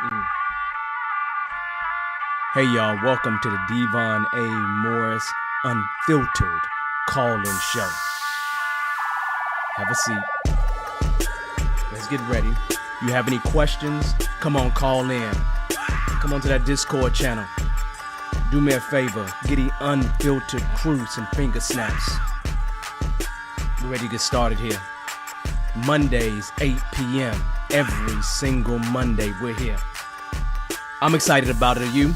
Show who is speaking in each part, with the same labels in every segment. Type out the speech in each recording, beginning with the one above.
Speaker 1: Mm. Hey y'all, welcome to the Devon A. Morris Unfiltered call-in show. Have a seat. Let's get ready. You have any questions? Come on, call in. Come on to that Discord channel. Do me a favor, get the unfiltered crew some finger snaps. We're ready to get started here. Mondays, 8 p.m. Every single Monday, we're here. I'm excited about it. Are you?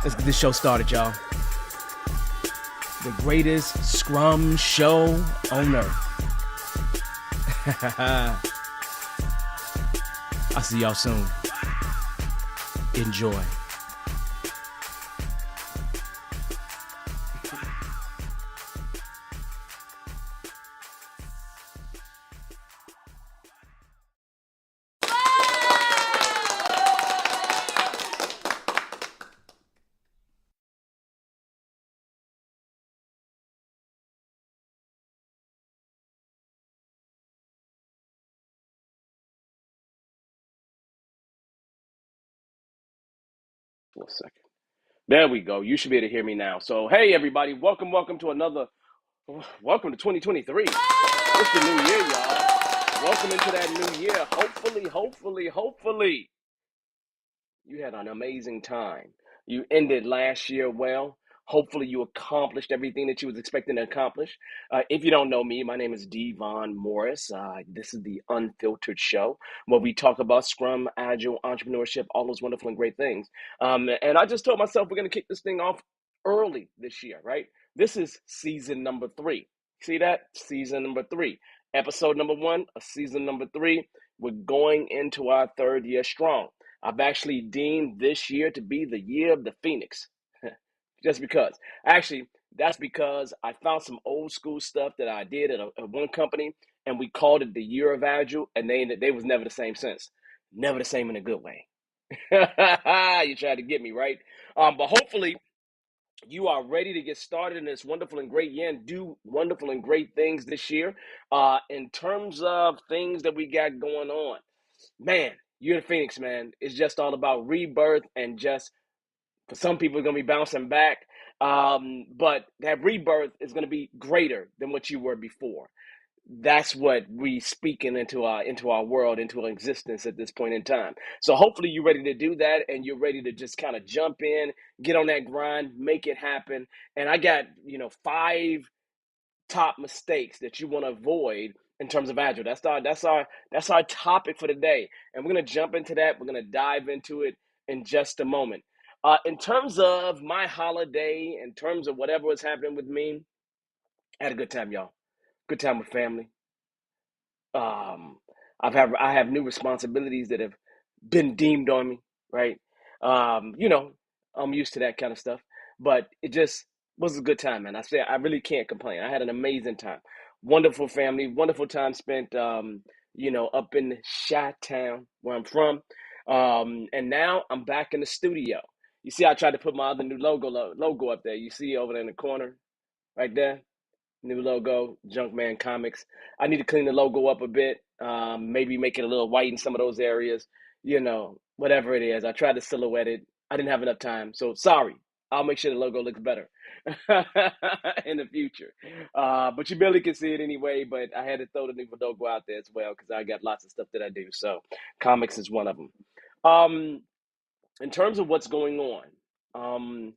Speaker 1: Let's get this show started, y'all. The greatest Scrum show on earth. I'll see y'all soon. Enjoy.
Speaker 2: For a second. There we go. You should be able to hear me now. So, hey, everybody. Welcome to another, welcome to 2023. It's the new year, y'all. Welcome into that new year. Hopefully, you had an amazing time. You ended last year well. Hopefully, you accomplished everything that you was expecting to accomplish. If you don't know me, my name is Devon Morris. This is the Unfiltered Show, where we talk about Scrum, Agile, entrepreneurship, all those wonderful and great things. And I just told myself we're going to kick this thing off early this year, right? This is season number 3. See that? Season number 3. Episode number 1 of season number 3. We're going into our 3rd year strong. I've actually deemed this year to be the year of the Phoenix. Just because. Actually, that's because I found some old school stuff that I did at one company, and we called it the year of Agile, and they was never the same since. Never the same in a good way. You tried to get me, right? But hopefully you are ready to get started in this wonderful and great year and do wonderful and great things this year. In terms of things that we got going on, man, you're the Phoenix, man. It's just all about rebirth and just for some people, it's going to be bouncing back. But that rebirth is going to be greater than what you were before. That's what we speaking into our world, into our existence at this point in time. So hopefully you're ready to do that and you're ready to just kind of jump in, get on that grind, make it happen. And I got, 5 top mistakes that you want to avoid in terms of agile. That's our topic for today, and we're gonna jump into that. We're gonna dive into it in just a moment. In terms of my holiday, in terms of whatever was happening with me, I had a good time, y'all. Good time with family. Um, I have new responsibilities that have been deemed on me, right? You know, I'm used to that kind of stuff, but it just was a good time, man. I say I really can't complain. I had an amazing time, wonderful family, wonderful time spent, up in Chi-Town where I'm from, and now I'm back in the studio. You see, I tried to put my other new logo up there. You see over there in the corner, right there. New logo, Junkman Comics. I need to clean the logo up a bit. Maybe make it a little white in some of those areas. Whatever it is. I tried to silhouette it. I didn't have enough time, so sorry. I'll make sure the logo looks better in the future. But you barely can see it anyway. But I had to throw the new logo out there as well because I got lots of stuff that I do. So comics is one of them. Um, in terms of what's going on, um,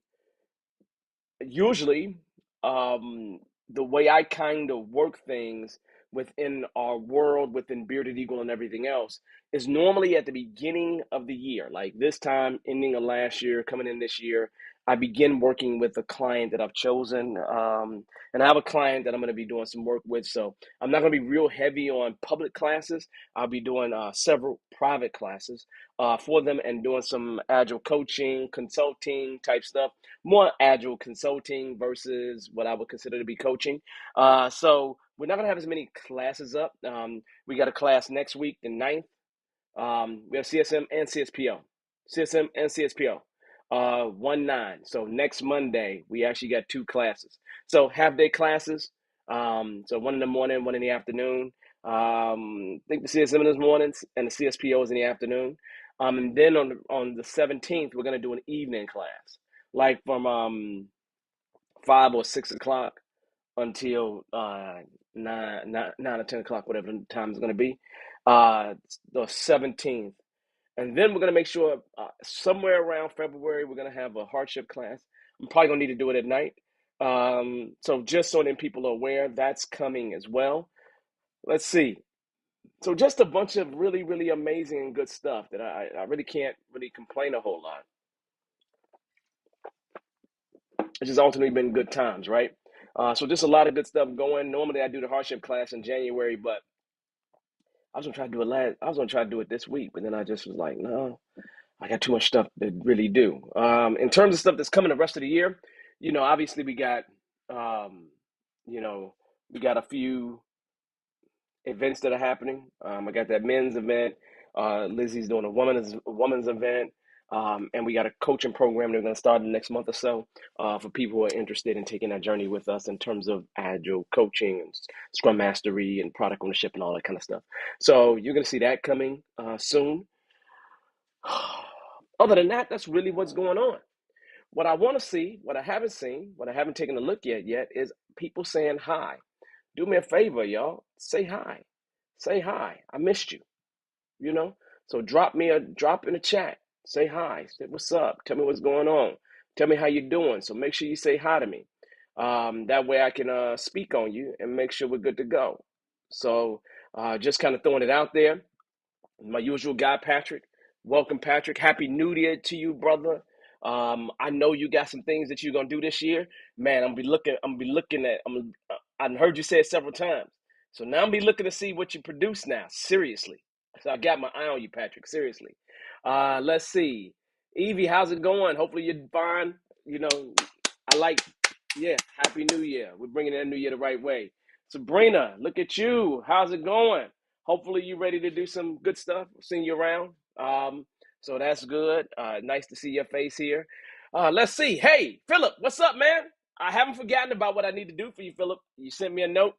Speaker 2: usually the way I kind of work things within our world, within Bearded Eagle and everything else, is normally at the beginning of the year, like this time, ending of last year, coming in this year. I begin working with a client that I've chosen. And I have a client that I'm going to be doing some work with. So I'm not going to be real heavy on public classes. I'll be doing several private classes for them and doing some agile coaching, consulting type stuff, more agile consulting versus what I would consider to be coaching. So we're not going to have as many classes up. We got a class next week, the 9th. We have CSM and CSPO. CSM and CSPO. 1-9. So next Monday, we actually got 2 classes. So half day classes. So one in the morning, one in the afternoon. I think the CSM in the mornings and the CSPO is in the afternoon. And then on the 17th, we're gonna do an evening class, like from 5 or 6 o'clock until 9 or 10 o'clock, whatever the time is gonna be. The 17th. And then we're going to make sure somewhere around February, we're going to have a hardship class. I'm probably going to need to do it at night. So just so that people are aware, that's coming as well. Let's see. So just a bunch of really, really amazing and good stuff that I really can't really complain a whole lot. It's just ultimately been good times, right? So just a lot of good stuff going. Normally I do the hardship class in January, but I was gonna try to do it I was gonna try to do it this week, but then I just was like, no, I got too much stuff to really do. In terms of stuff that's coming the rest of the year, obviously um, you know, we got a few events that are happening. I got that men's event. Lizzie's doing a woman's event. And we got a coaching program that we're going to start in the next month or so for people who are interested in taking that journey with us in terms of agile coaching and scrum mastery and product ownership and all that kind of stuff. So you're going to see that coming soon. Other than that, that's really what's going on. What I want to see, what I haven't seen, what I haven't taken a look at yet is people saying hi. Do me a favor, y'all. Say hi. Say hi. I missed you, you know? So drop in the chat. Say hi. Say what's up. Tell me what's going on. Tell me how you're doing. So make sure you say hi to me. That way I can speak on you and make sure we're good to go. So just kind of throwing it out there. My usual guy, Patrick. Welcome, Patrick. Happy New Year to you, brother. I know you got some things that you're gonna do this year, man. I'm gonna be looking at. I heard you say it several times, so now I'm gonna be looking to see what you produce now. Seriously, so I got my eye on you, Patrick. Seriously. Let's see, Evie, how's it going? Hopefully you're fine. I like. Yeah, Happy New Year. We're bringing in New Year the right way. Sabrina, look at you. How's it going? Hopefully you're ready to do some good stuff. Seeing you around. So that's good. Nice to see your face here. Let's see. Hey, Philip, what's up, man? I haven't forgotten about what I need to do for you, Philip. You sent me a note.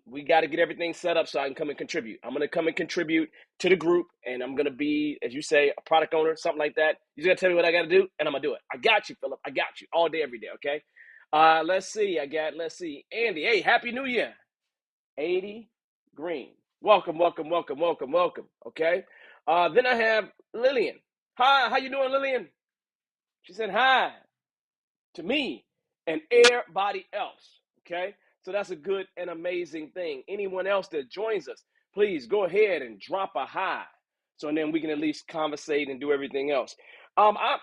Speaker 2: We got to get everything set up so I can come and contribute. I'm going to come and contribute to the group, and I'm going to be, as you say, a product owner, something like that. You just got to tell me what I got to do, and I'm going to do it. I got you, Philip. I got you all day, every day, okay? Let's see. Andy. Hey, Happy New Year. 80 Green. Welcome, welcome, welcome, welcome, welcome. Okay. Then I have Lillian. Hi, how you doing, Lillian? She said hi to me and everybody else. Okay. So that's a good and amazing thing. Anyone else that joins us, please go ahead and drop a hi. So and then we can at least conversate and do everything else. I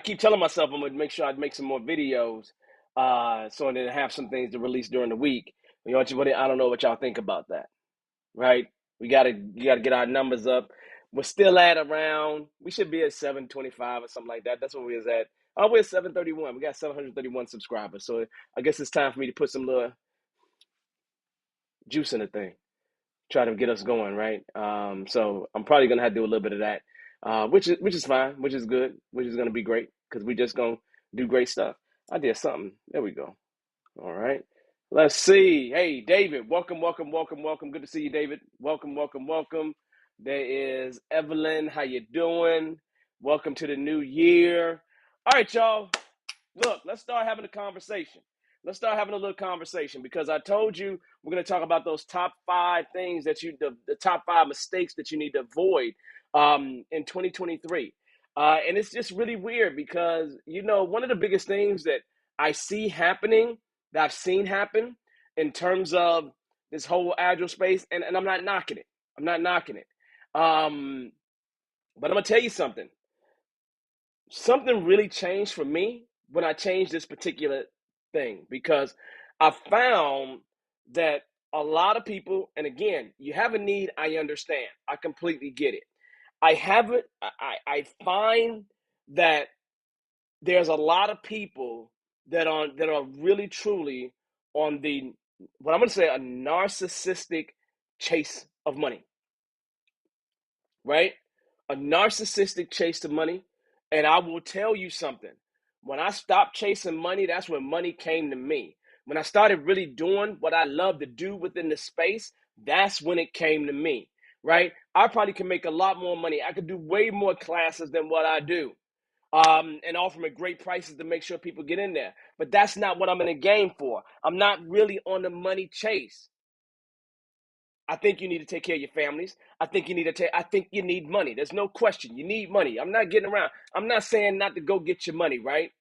Speaker 2: keep telling myself I'm gonna make sure I make some more videos, so then have some things to release during the week. I don't know what y'all think about that, right? You gotta get our numbers up. We're still at around. We should be at 725 or something like that. That's what we was at. Oh, we're at 731. We got 731 subscribers. So I guess it's time for me to put some little juice in the thing, try to get us going, right? So I'm probably gonna have to do a little bit of that, which is fine, which is good, which is gonna be great because we just gonna do great stuff. I did something. There we go. All right. Let's see. Hey, David, welcome, welcome, welcome, welcome. Good to see you, David. Welcome, welcome, welcome. There is Evelyn. How you doing? Welcome to the new year. All right, y'all. Look, let's start having a conversation. Let's start having a little conversation because I told you we're going to talk about those top 5 things that the top 5 mistakes that you need to avoid in 2023. And it's just really weird because, one of the biggest things that I see happening, that I've seen happen in terms of this whole agile space, and I'm not knocking it. I'm not knocking it. But I'm going to tell you something. Something really changed for me when I changed this particular thing because I found that a lot of people, and again, you have a need, I understand. I completely get it. I find that there's a lot of people that are really truly on the, what I'm going to say, a narcissistic chase of money, right? A narcissistic chase to money. And I will tell you something. When I stopped chasing money, that's when money came to me. when I started really doing what I love to do within the space, that's when it came to me, right? I probably can make a lot more money. I could do way more classes than what I do, and offer them at great prices to make sure people get in there. But that's not what I'm in the game for. I'm not really on the money chase. I think you need to take care of your families. I think you need money. There's no question. You need money. I'm not getting around. I'm not saying not to go get your money, right?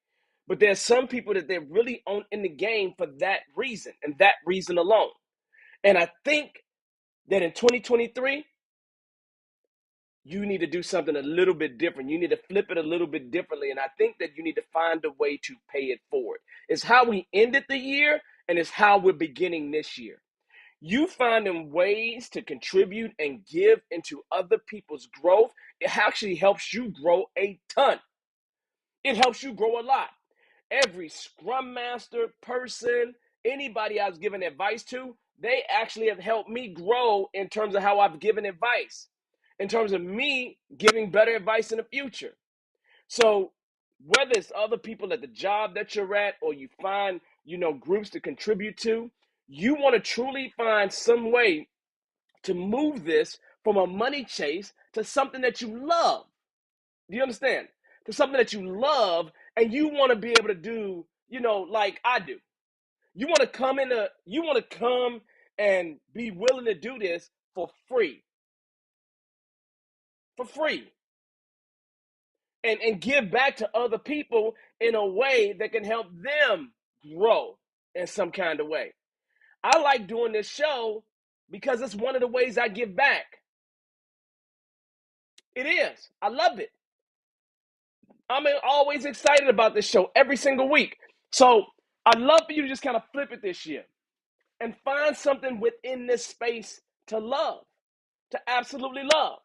Speaker 2: But there's some people that they're really on in the game for that reason and that reason alone. And I think that in 2023, you need to do something a little bit different. You need to flip it a little bit differently. And I think that you need to find a way to pay it forward. It's how we ended the year, and it's how we're beginning this year. You finding ways to contribute and give into other people's growth, it actually helps you grow a ton. It helps you grow a lot. Every scrum master person, anybody I was giving advice to, they actually have helped me grow in terms of how I've given advice, in terms of me giving better advice in the future. So whether it's other people at the job that you're at, or you find, groups to contribute to, you want to truly find some way to move this from a money chase to something that you love. Do you understand? To something that you love, and you want to be able to do, like I do. You want to come and be willing to do this for free. For free. And give back to other people in a way that can help them grow in some kind of way. I like doing this show because it's one of the ways I give back. It is. I love it. I'm always excited about this show every single week. So I'd love for you to just kind of flip it this year and find something within this space to love, to absolutely love.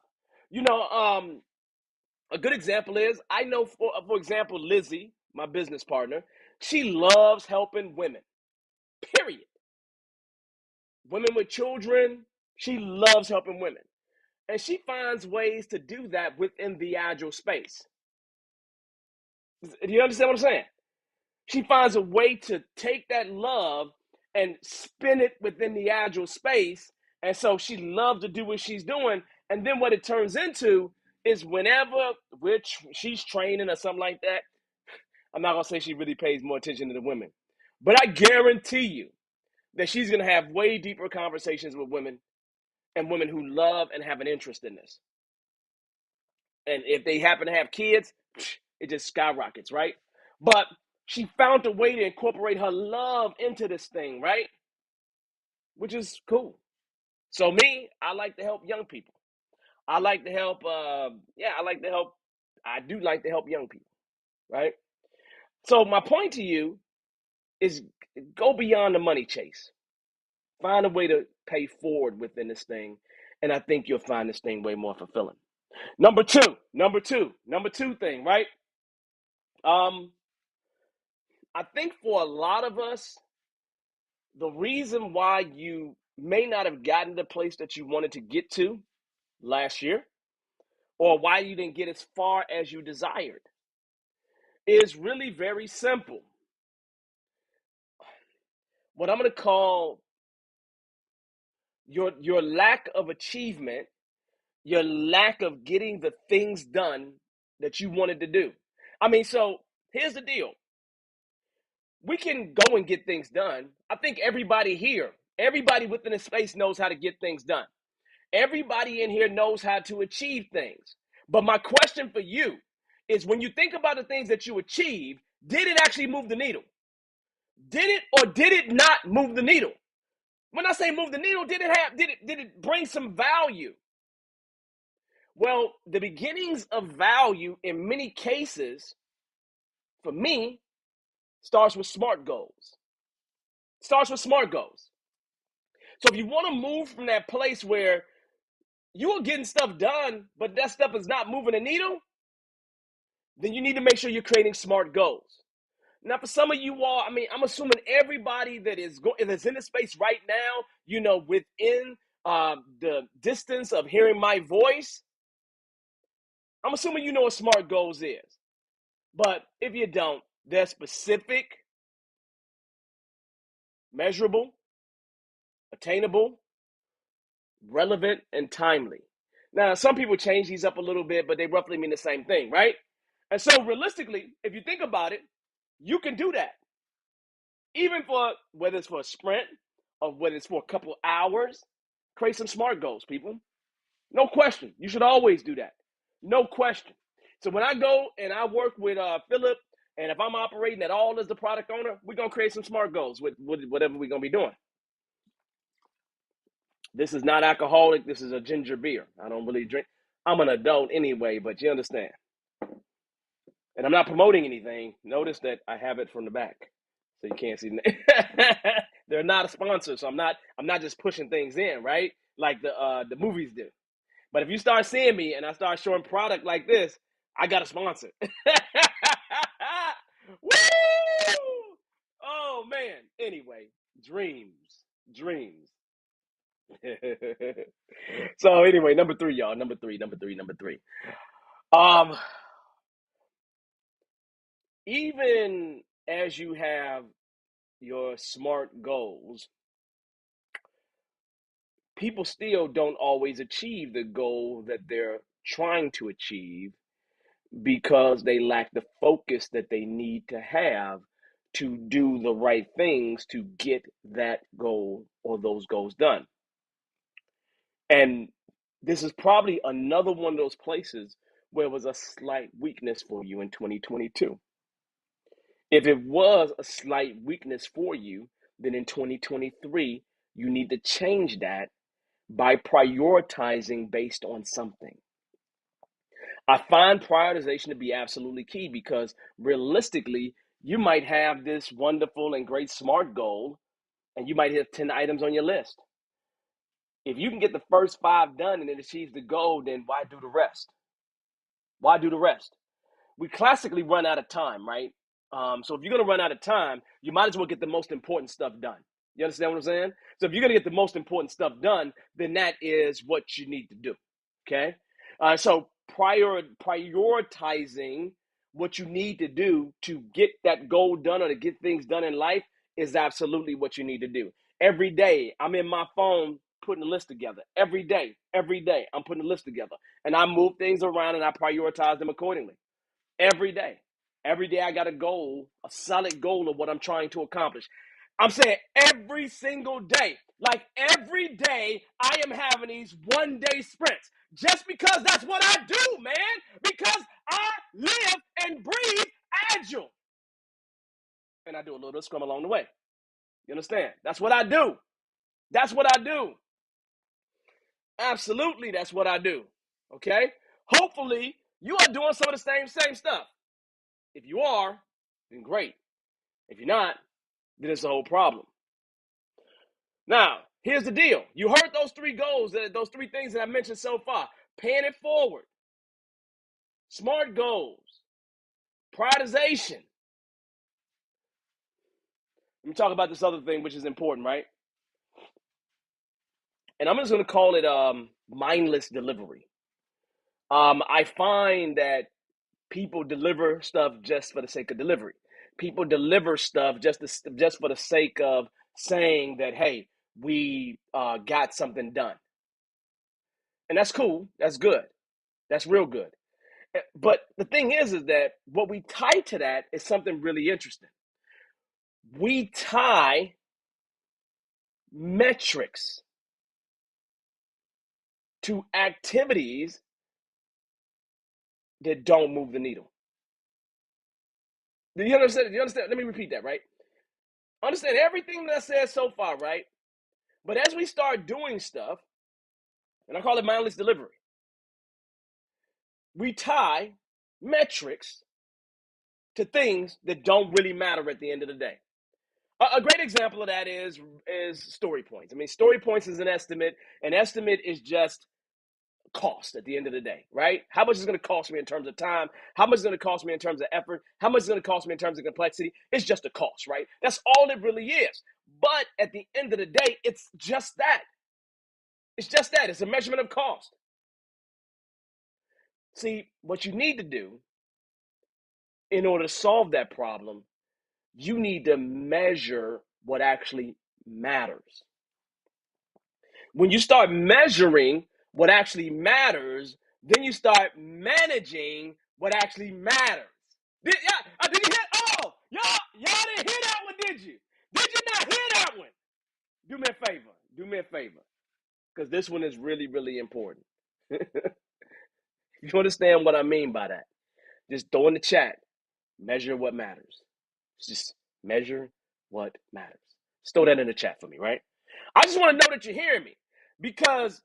Speaker 2: A good example is, I know, for example, Lizzie, my business partner, she loves helping women, period. Women with children, she loves helping women. And she finds ways to do that within the agile space. Do you understand what I'm saying? She finds a way to take that love and spin it within the agile space. And so she loves to do what she's doing. And then what it turns into is, whenever she's training or something like that, I'm not going to say she really pays more attention to the women, but I guarantee you that she's going to have way deeper conversations with women, and women who love and have an interest in this. And if they happen to have kids, it just skyrockets, right? But she found a way to incorporate her love into this thing, right? Which is cool. So me, I like to help young people. I like to help, I do like to help young people, right? So my point to you is, go beyond the money chase. Find a way to pay forward within this thing, and I think you'll find this thing way more fulfilling. Number two thing, right? I think for a lot of us, the reason why you may not have gotten the place that you wanted to get to last year, or why you didn't get as far as you desired, is really very simple. What I'm going to call your lack of achievement, your lack of getting the things done that you wanted to do. So here's the deal. We can go and get things done. I think everybody within the space knows how to get things done. Everybody in here knows how to achieve things. But my question for you is, when you think about the things that you achieved, did it actually move the needle? Did it, or did it not move the needle? When I say move the needle, did it bring some value? Well, the beginnings of value in many cases, for me, starts with SMART goals. So if you want to move from that place where you are getting stuff done, but that stuff is not moving the needle, then you need to make sure you're creating SMART goals. Now, for some of you all, I'm assuming everybody that is in the space right now, within the distance of hearing my voice, I'm assuming you know what SMART goals is. But if you don't, they're specific, measurable, attainable, relevant, and timely. Now, some people change these up a little bit, but they roughly mean the same thing, right? And so realistically, if you think about it, you can do that. Even for whether it's for a sprint or whether it's for a couple hours, create some SMART goals, people. No question. You should always do that. No question. So when I go and I work with Philip, and if I'm operating at all as the product owner, we're going to create some SMART goals with whatever we're going to be doing. This is not alcoholic. This is a ginger beer. I don't really drink. I'm an adult anyway, but you understand. And I'm not promoting anything. Notice that I have it from the back, so you can't see. They're not a sponsor, so I'm not just pushing things in, right? Like the movies do. But if you start seeing me and I start showing product like this, I got a sponsor. Woo! Oh man. Anyway, dreams. So anyway, number 3, y'all. Number three. Even as you have your SMART goals, people still don't always achieve the goal that they're trying to achieve because they lack the focus that they need to have to do the right things to get that goal or those goals done. And this is probably another one of those places where it was a slight weakness for you in 2022. If it was a slight weakness for you, then in 2023, you need to change that by prioritizing based on something. I find prioritization to be absolutely key because realistically, you might have this wonderful and great SMART goal, and you might have 10 items on your list. If you can get the first 5 done and it achieves the goal, then why do the rest? Why do the rest? We classically run out of time, right? So if you're going to run out of time, you might as well get the most important stuff done. You understand what I'm saying? So if you're going to get the most important stuff done, then that is what you need to do. Okay? So prioritizing what you need to do to get that goal done or to get things done in life is absolutely what you need to do. Every day, I'm in my phone putting a list together. Every day, I'm putting a list together. And I move things around and I prioritize them accordingly. Every day. Every day I got a goal, a solid goal of what I'm trying to accomplish. I'm saying every single day. Like every day I am having these 1-day sprints. Just because that's what I do, man. Because I live and breathe agile. And I do a little bit of scrum along the way. You understand? That's what I do. That's what I do. Absolutely, that's what I do. Okay? Hopefully, you are doing some of the same stuff. If you are, then great. If you're not, then it's a whole problem. Now, here's the deal. You heard those 3 goals, those 3 things that I mentioned so far. Paying it forward, SMART goals, prioritization. Let me talk about this other thing, which is important, right? And I'm just going to call it mindless delivery. I find that people deliver stuff just for the sake of delivery. People deliver stuff just for the sake of saying that, hey, we got something done. And that's cool. That's good. That's real good. But the thing is that what we tie to that is something really interesting. We tie metrics to activities that don't move the needle. Do you understand? Let me repeat that, right? Understand everything that I said so far, right? But as we start doing stuff, and I call it mindless delivery, we tie metrics to things that don't really matter at the end of the day. A great example of that is story points. I mean, story points is an estimate. An estimate is just cost at the end of the day, right? How much is it going to cost me in terms of time? How much is it going to cost me in terms of effort? How much is it going to cost me in terms of complexity? It's just a cost, right? That's all it really is. But at the end of the day, it's just that. It's just that. It's a measurement of cost. See, what you need to do in order to solve that problem, you need to measure what actually matters. When you start measuring what actually matters, then you start managing what actually matters. Did you hear? Oh, y'all didn't hear that one, did you? Did you not hear that one? Do me a favor. Do me a favor. Because this one is really, really important. You understand what I mean by that? Just throw in the chat. Measure what matters. Just measure what matters. Just throw that in the chat for me, right? I just want to know that you're hearing me. Because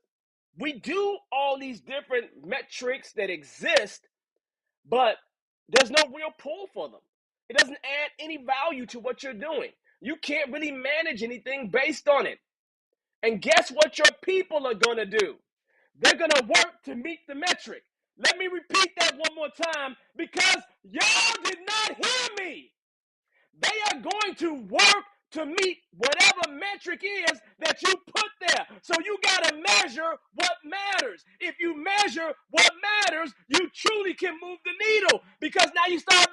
Speaker 2: we do all these different metrics that exist, but there's no real pull for them. It doesn't add any value to what you're doing. You can't really manage anything based on it. And guess what your people are going to do? They're going to work to meet the metric. Let me repeat that one more time because y'all did not hear me. They are going to work to meet whatever metric is that you put there. So you got to measure what matters. If you measure what matters, you truly can move the needle because now you start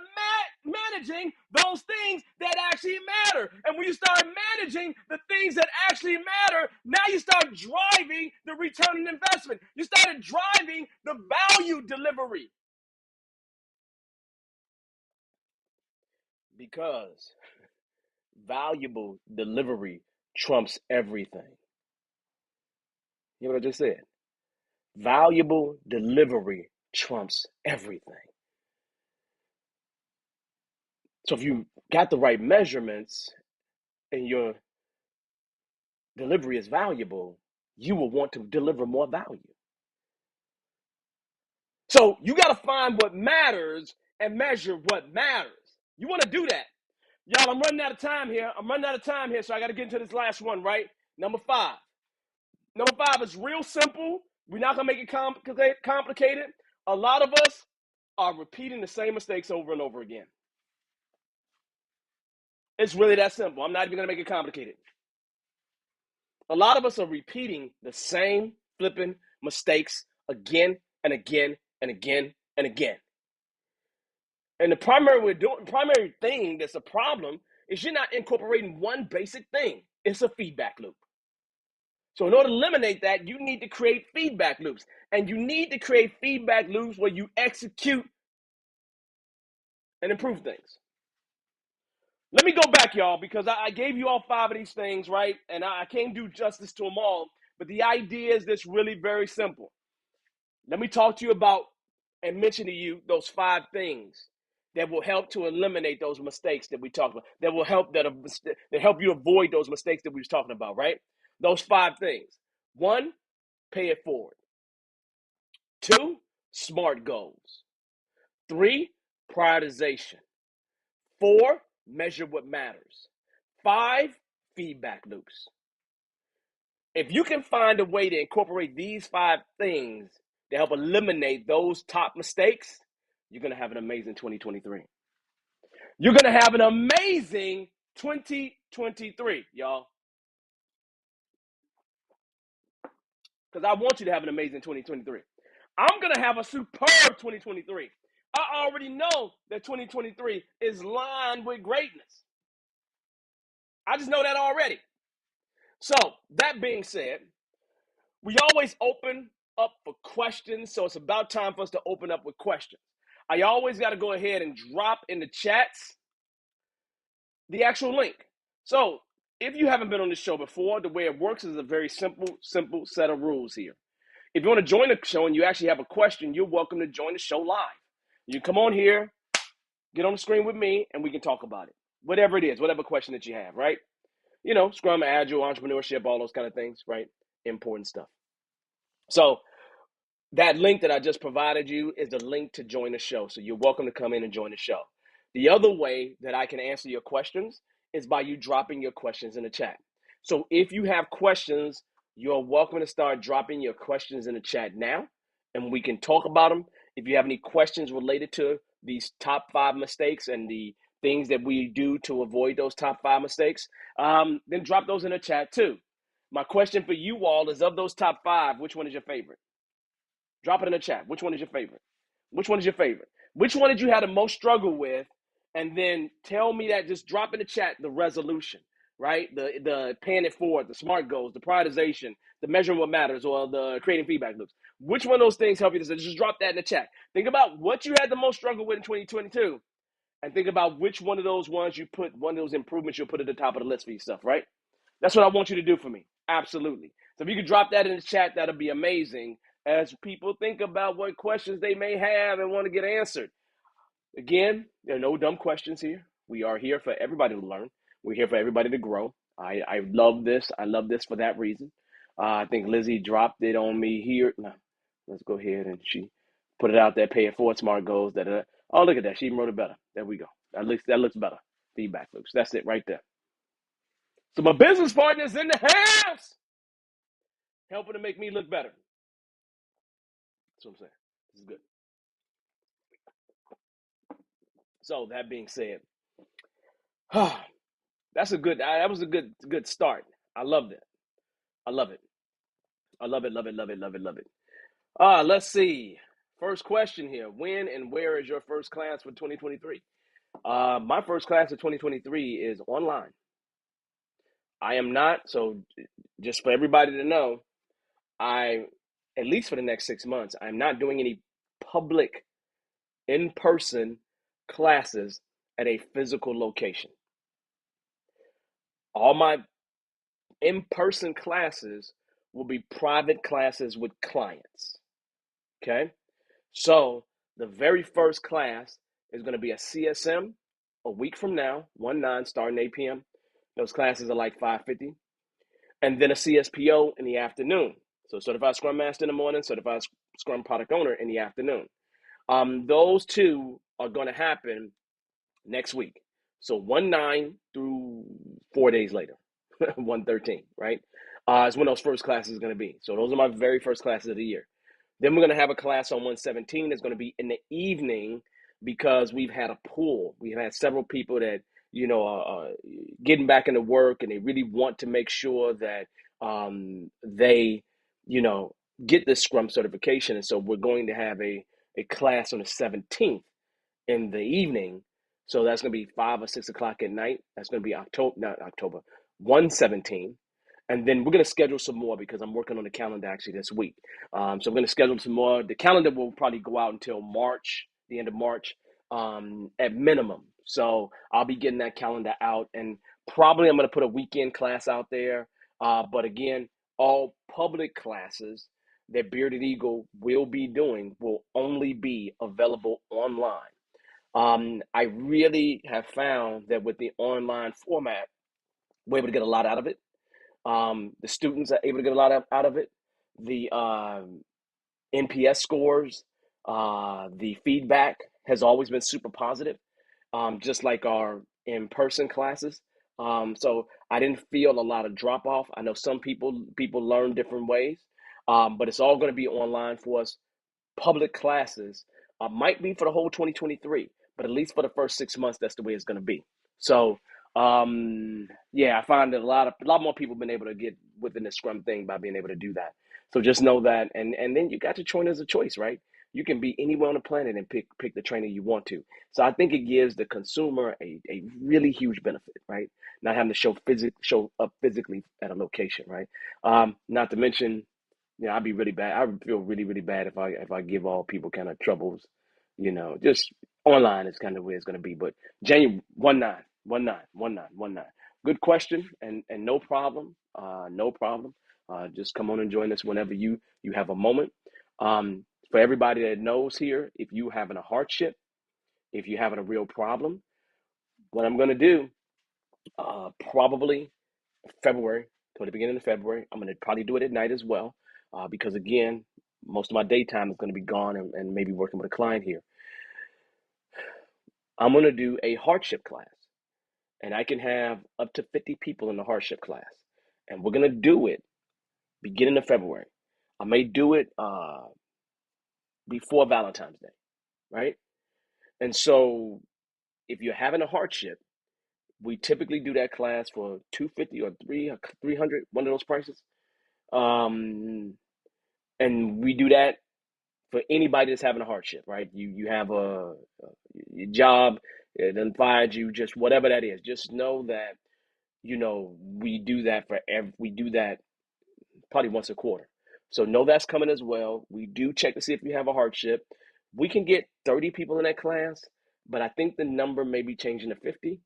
Speaker 2: managing those things that actually matter. And when you start managing the things that actually matter, now you start driving the return on investment. You started driving the value delivery. Because valuable delivery trumps everything. You know what I just said? Valuable delivery trumps everything. So if you got the right measurements and your delivery is valuable, you will want to deliver more value. So you got to find what matters and measure what matters. You want to do that. Y'all, I'm running out of time here. So I got to get into this last one, right? Number 5. Number 5 is real simple. We're not going to make it complicated. A lot of us are repeating the same mistakes over and over again. It's really that simple. I'm not even going to make it complicated. A lot of us are repeating the same flipping mistakes again and again and again and again. And the primary thing that's a problem is you're not incorporating one basic thing. It's a feedback loop. So in order to eliminate that, you need to create feedback loops. And you need to create feedback loops where you execute and improve things. Let me go back, y'all, because I gave you all 5 of these things, right? And I can't do justice to them all. But the idea is this really very simple. Let me talk to you about and mention to you those 5 things that will help to eliminate those mistakes that we talked about, that will help that help you avoid those mistakes that we was talking about, right? Those 5 things. 1, pay it forward. 2, SMART goals. 3, prioritization. 4, measure what matters. 5, feedback loops. If you can find a way to incorporate these 5 things to help eliminate those top mistakes, you're going to have an amazing 2023. You're going to have an amazing 2023, y'all. Because I want you to have an amazing 2023. I'm going to have a superb 2023. I already know that 2023 is lined with greatness. I just know that already. So, that being said, we always open up for questions, so it's about time for us to open up with questions. I always got to go ahead and drop in the chats the actual link. So, if you haven't been on the show before, the way it works is a very simple set of rules here. If you want to join the show and you actually have a question, you're welcome to join the show live. You come on here, get on the screen with me, and we can talk about it. Whatever it is, whatever question that you have, right? You know, Scrum, Agile, entrepreneurship, all those kind of things, right? Important stuff. So that link that I just provided you is the link to join the show. So you're welcome to come in and join the show. The other way that I can answer your questions is by you dropping your questions in the chat. So if you have questions, you're welcome to start dropping your questions in the chat now, and we can talk about them. If you have any questions related to these top 5 mistakes and the things that we do to avoid those top 5 mistakes, then drop those in the chat too. My question for you all is, of those top 5, which one is your favorite? Drop it in the chat. Which one is your favorite? Which one is your favorite? Which one did you have the most struggle with? And then tell me that. Just drop in the chat the resolution. right? The paying it forward, the SMART goals, the prioritization, the measuring what matters, or the creating feedback loops. Which one of those things help you? Just drop that in the chat. Think about what you had the most struggle with in 2022, and think about which one of those ones you put, one of those improvements you'll put at the top of the list for yourself, right? That's what I want you to do for me. Absolutely. So if you could drop that in the chat, that'll be amazing as people think about what questions they may have and want to get answered. Again, there are no dumb questions here. We are here for everybody to learn. We're here for everybody to grow. I love this. I love this for that reason. I think Lizzie dropped it on me here. No, let's go ahead and she put it out there. Pay it forward. Smart goals. Oh, look at that. She even wrote it better. There we go. That looks better. Feedback loops. That's it right there. So my business partner's in the house, helping to make me look better. That's what I'm saying. This is good. So that being said, that was a good start. I loved it. I love it. I love it, love it, love it, love it, love it. Let's see. First question here. When and where is your first class for 2023? My first class of 2023 is online. I am not, so just for everybody to know, at least for the next 6 months, I'm not doing any public in-person classes at a physical location. All my in-person classes will be private classes with clients. Okay? So the very first class is going to be a CSM a week from now, 1/9 starting 8 p.m. Those classes are like $550. And then a CSPO in the afternoon. So Certified Scrum Master in the morning, Certified Scrum Product Owner in the afternoon. Those two are going to happen next week. So 1/9 through 4 days later, 1/13, right? Is when those first classes are going to be. So those are my very first classes of the year. Then we're going to have a class on 1/17. It's going to be in the evening because we've had a pool. We've had several people that, are getting back into work and they really want to make sure that they, get this Scrum certification. And so we're going to have a class on the 17th in the evening. So that's going to be 5 or 6 o'clock at night. That's going to be October 1/17. And then we're going to schedule some more because I'm working on the calendar actually this week. So we're going to schedule some more. The calendar will probably go out until March, the end of March, at minimum. So I'll be getting that calendar out, and probably I'm going to put a weekend class out there. But again, all public classes that Bearded Eagle will be doing will only be available online. I really have found that with the online format, we're able to get a lot out of it. The students are able to get a lot out of it. The NPS scores, the feedback has always been super positive, just like our in-person classes. So I didn't feel a lot of drop off. I know some people learn different ways, but it's all going to be online for us. Public classes might be for the whole 2023, but at least for the first 6 months, that's the way it's going to be. So yeah, I find that a lot more people have been able to get within the Scrum thing by being able to do that. So just know that, and then you got your trainers a choice, right? You can be anywhere on the planet and pick the trainer you want to. So I think it gives the consumer a really huge benefit, right? Not having to show up physically at a location, right? Not to mention, I'd be really bad. I would feel really, really bad if I give all people kind of troubles, just online is kind of where it's going to be. But January 1/9, 1/9, 1/9, 1/9. Good question, and no problem, no problem. Just come on and join us whenever you have a moment. For everybody that knows here, if you having a hardship, if you're having a real problem, what I'm going to do, probably February, toward the beginning of February, I'm going to probably do it at night as well, because again, most of my daytime is going to be gone and maybe working with a client here. I'm going to do a hardship class, and I can have up to 50 people in the hardship class, and we're going to do it beginning of February. I may do it before Valentine's Day, right? And so if you're having a hardship, we typically do that class for $250 or $300, one of those prices. And we do that for anybody that's having a hardship, right? You have your job, it done fired you, just whatever that is. Just know that we do that we do that probably once a quarter. So know that's coming as well. We do check to see if you have a hardship. We can get 30 people in that class, but I think the number may be changing to 50.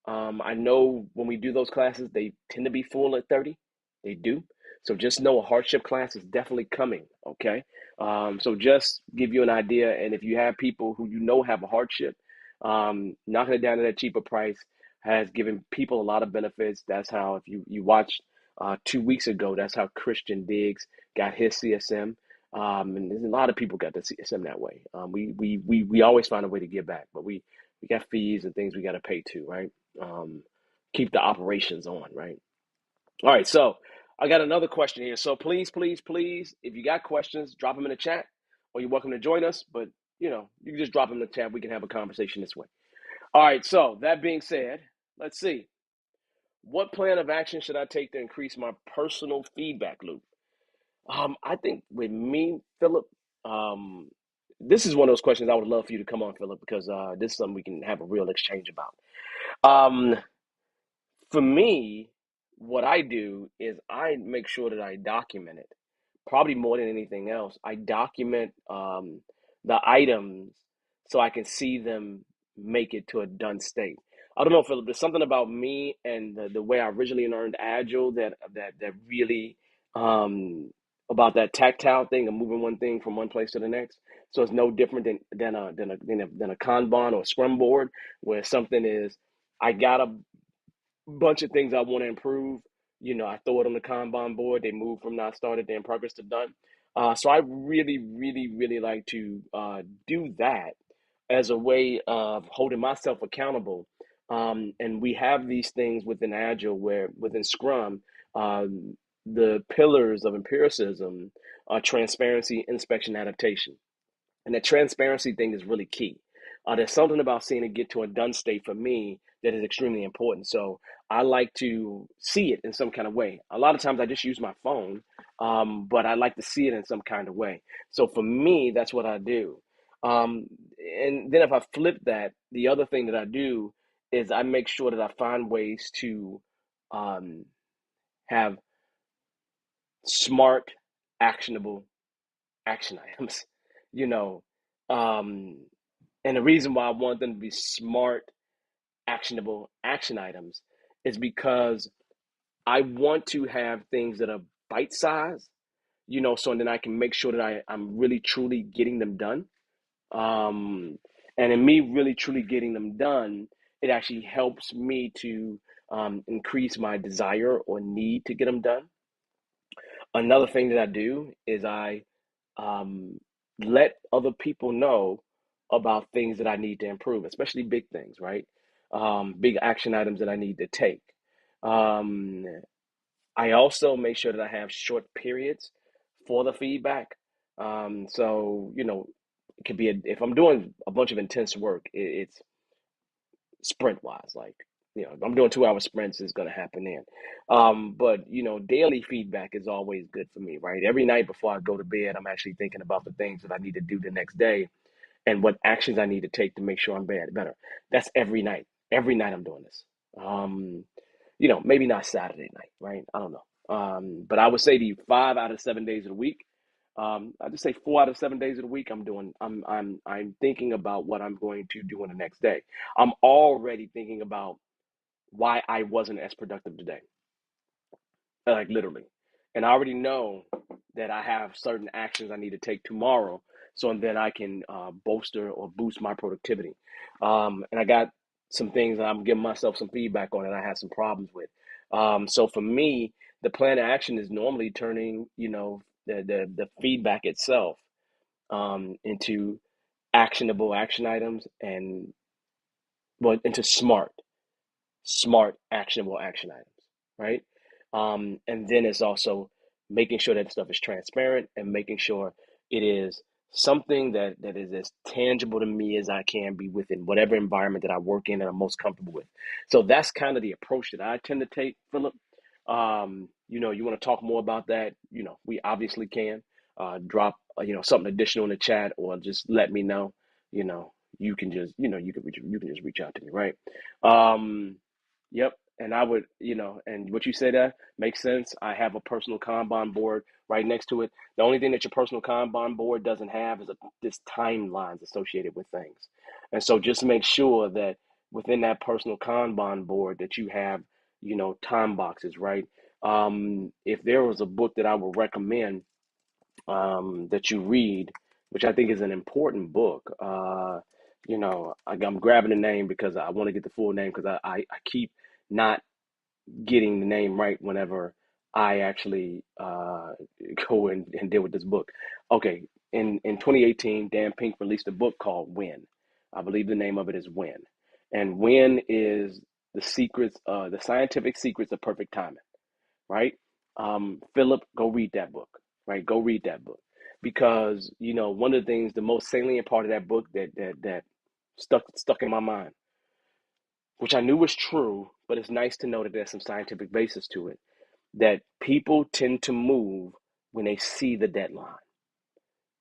Speaker 2: I know when we do those classes, they tend to be full at 30. They do. So just know a hardship class is definitely coming. Okay. So just give you an idea. And if you have people who have a hardship, knocking it down to that cheaper price has given people a lot of benefits. That's how, if you watched 2 weeks ago, that's how Christian Diggs got his CSM. And there's a lot of people got the CSM that way. We always find a way to give back, but we got fees and things we got to pay too, right? Keep the operations on, right? All right, so I got another question here. So please, please, please, if you got questions, drop them in the chat, or you're welcome to join us. But you can just drop them in the chat. We can have a conversation this way. All right. So that being said, let's see. What plan of action should I take to increase my personal feedback loop? I think with me, Philip, this is one of those questions I would love for you to come on, Philip, because this is something we can have a real exchange about. Um, For me, what I do is I make sure that I document it. Probably more than anything else, I document the items so I can see them make it to a done state. I don't know, Philip. There's something about me and the way I originally learned Agile that really about that tactile thing of moving one thing from one place to the next. So it's no different than a Kanban or a Scrum board, where something is I gotta bunch of things I want to improve. I throw it on the Kanban board. They move from not started to in progress to done. So I really, really, really like to do that as a way of holding myself accountable. And we have these things within Agile, where within Scrum, the pillars of empiricism are transparency, inspection, adaptation. And the transparency thing is really key. There's something about seeing it get to a done state for me that is extremely important. So I like to see it in some kind of way. A lot of times I just use my phone, but I like to see it in some kind of way. So for me, that's what I do. Um, and then if I flip that, the other thing that I do is I make sure that I find ways to um, have smart, actionable action items. You know, um, and the reason why I want them to be smart, actionable action items is because I want to have things that are bite sized, so then I can make sure that I'm really truly getting them done. Um, and in me really truly getting them done, it actually helps me to increase my desire or need to get them done. Another thing that I do is I um, let other people know about things that I need to improve, especially big things, right? Big action items that I need to take. Um, I also make sure that I have short periods for the feedback. So, it could be if I'm doing a bunch of intense work, it's sprint wise. Like, I'm doing 2 hour sprints, is going to happen then. But daily feedback is always good for me, right? Every night before I go to bed, I'm actually thinking about the things that I need to do the next day and what actions I need to take to make sure I'm better. That's every night. Every night I'm doing this. Maybe not Saturday night, right? I don't know. But I would say to you, 5 out of 7 days of the week. I just say 4 out of 7 days of the week. I'm thinking about what I'm going to do on the next day. I'm already thinking about why I wasn't as productive today, like literally. And I already know that I have certain actions I need to take tomorrow, so then I can bolster or boost my productivity. And I got some things that I'm giving myself some feedback on, and I had some problems with. So for me, the plan of action is normally turning, the feedback itself into actionable action items and into smart, actionable action items, right? And then it's also making sure that stuff is transparent and making sure it is something that is as tangible to me as I can be within whatever environment that I work in and I'm most comfortable with. So that's kind of the approach that I tend to take, Philip. You want to talk more about that? We obviously can drop, something additional in the chat, or just let me know. You can just, you can just reach out to me, right? Um, Yep. And I would, and what you said makes sense. I have a personal Kanban board right next to it. The only thing that your personal Kanban board doesn't have is this timelines associated with things. And so just make sure that within that personal Kanban board that you have, time boxes, right? If there was a book that I would recommend that you read, which I think is an important book, I'm grabbing the name because I want to get the full name because I keep not getting the name right whenever I actually go and deal with this book. Okay, in 2018, Dan Pink released a book called Win. I believe the name of it is Win. And Win is the scientific secrets of perfect timing, right? Philip, go read that book, right? Go read that book. Because, one of the things, the most salient part of that book that stuck in my mind, which I knew was true, but it's nice to know that there's some scientific basis to it, that people tend to move when they see the deadline.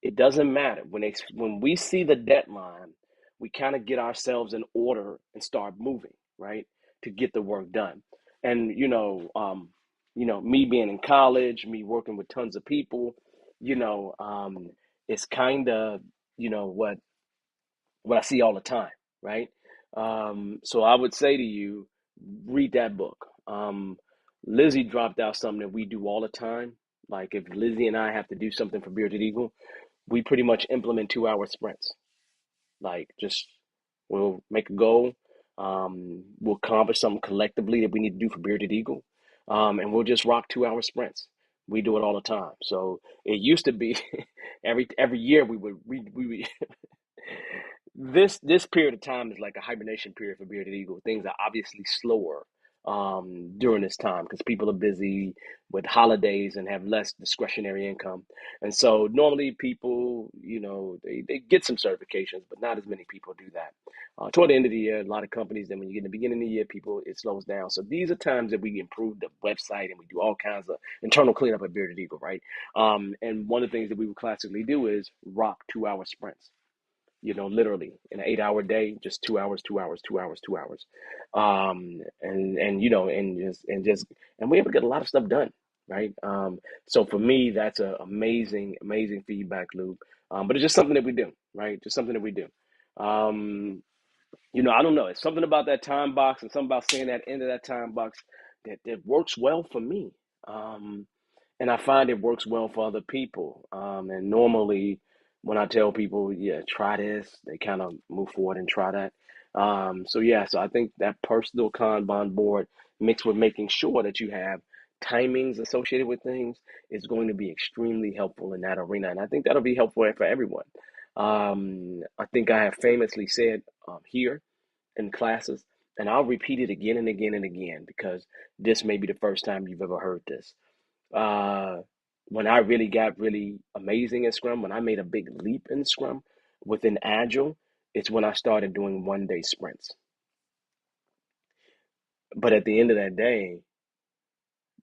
Speaker 2: It doesn't matter. When we see the deadline, we kind of get ourselves in order and start moving, right? To get the work done. And me being in college, me working with tons of people, it's kind of, what I see all the time, right? So I would say to you, read that book. Lizzie dropped out something that we do all the time. Like if Lizzie and I have to do something for Bearded Eagle, we pretty much implement 2 hour sprints. Like just we'll make a goal. We'll accomplish something collectively that we need to do for Bearded Eagle. And we'll just rock 2 hour sprints. We do it all the time. So it used to be every year we this period of time is like a hibernation period for Bearded Eagle. Things are obviously slower during this time because people are busy with holidays and have less discretionary income. And so normally people, they get some certifications, but not as many people do that. Toward the end of the year, a lot of companies, then when you get in the beginning of the year, it slows down. So these are times that we improve the website and we do all kinds of internal cleanup at Bearded Eagle, right? And one of the things that we would classically do is rock 2 hour sprints, literally in an 8 hour day, just 2 hours, 2 hours, 2 hours, 2 hours. And we're able to get a lot of stuff done, right? So for me, that's an amazing, amazing feedback loop. But it's just something that we do, right? Just something that we do. I don't know. It's something about that time box and something about seeing that end of that time box that works well for me. And I find it works well for other people. And normally, when I tell people, yeah, try this, they kind of move forward and try that. So I think that personal Kanban board mixed with making sure that you have timings associated with things is going to be extremely helpful in that arena. And I think that'll be helpful for everyone. I think I have famously said here in classes, and I'll repeat it again and again and again because this may be the first time you've ever heard this. Uh, when I really got really amazing in Scrum, when I made a big leap in Scrum within Agile, it's when I started doing 1 day sprints. But at the end of that day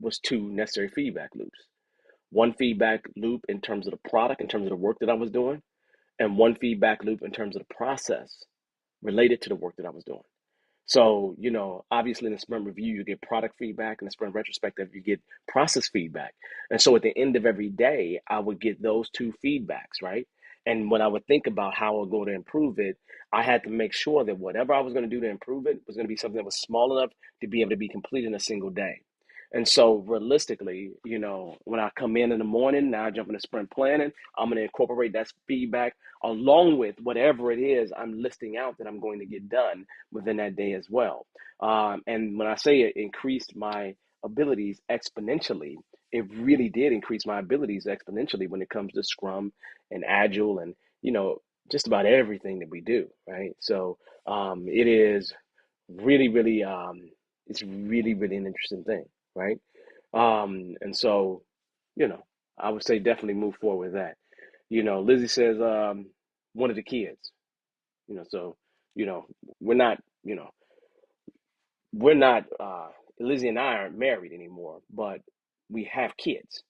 Speaker 2: was two necessary feedback loops. One feedback loop in terms of the product, in terms of the work that I was doing, and one feedback loop in terms of the process related to the work that I was doing. So, obviously in the sprint review, you get product feedback. In the sprint retrospective, you get process feedback. And so at the end of every day, I would get those two feedbacks, right? And when I would think about how I would go to improve it, I had to make sure that whatever I was going to do to improve it was going to be something that was small enough to be able to be completed in a single day. And so realistically, when I come in the morning, now I jump into sprint planning, I'm going to incorporate that feedback along with whatever it is I'm listing out that I'm going to get done within that day as well. And when I say it increased my abilities exponentially, it really did increase my abilities exponentially when it comes to Scrum and Agile and, just about everything that we do, right? So it is really, really, it's really, really an interesting thing, right? And so, I would say definitely move forward with that. Lizzie says, one of the kids, so, you know, we're not, you know, we're not, Lizzie and I aren't married anymore, but we have kids.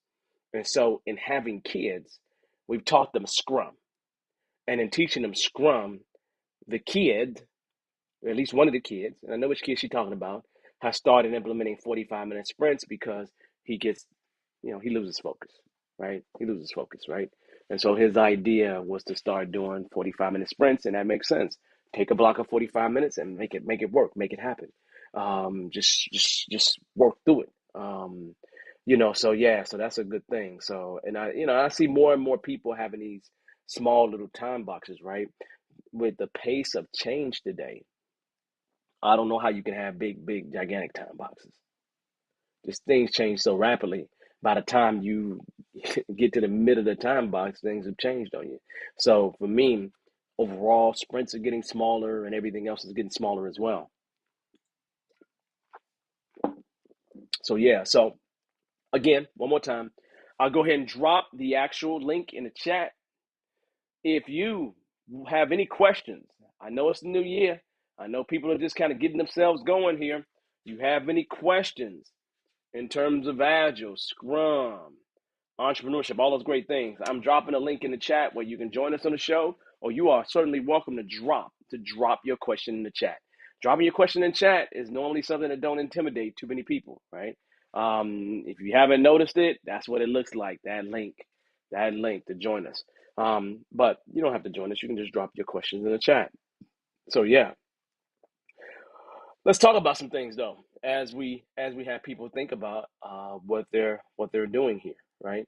Speaker 2: And so in having kids, we've taught them Scrum. And in teaching them Scrum, the kid, or at least one of the kids, and I know which kid she's talking about, has started implementing 45-minute sprints because he gets, he loses focus, right? He loses focus, right? And so his idea was to start doing 45-minute sprints, and that makes sense. Take a block of 45 minutes and make it work, make it happen. Just work through it. So yeah, so that's a good thing. So, and I see more and more people having these small little time boxes, right? With the pace of change today, I don't know how you can have big, gigantic time boxes. Just things change so rapidly. By the time you get to the middle of the time box, things have changed on you. So for me, overall, sprints are getting smaller and everything else is getting smaller as well. So yeah, so again, one more time, I'll go ahead and drop the actual link in the chat. If you have any questions, I know it's the new year. I know people are just kind of getting themselves going here. You have any questions in terms of Agile, Scrum, entrepreneurship, all those great things, I'm dropping a link in the chat where you can join us on the show, or you are certainly welcome to drop your question in the chat. Dropping your question in chat is normally something that don't intimidate too many people, right? If you haven't noticed it, that's what it looks like, that link to join us. But you don't have to join us. You can just drop your questions in the chat. So yeah, let's talk about some things though, as we have people think about what they're doing here, right?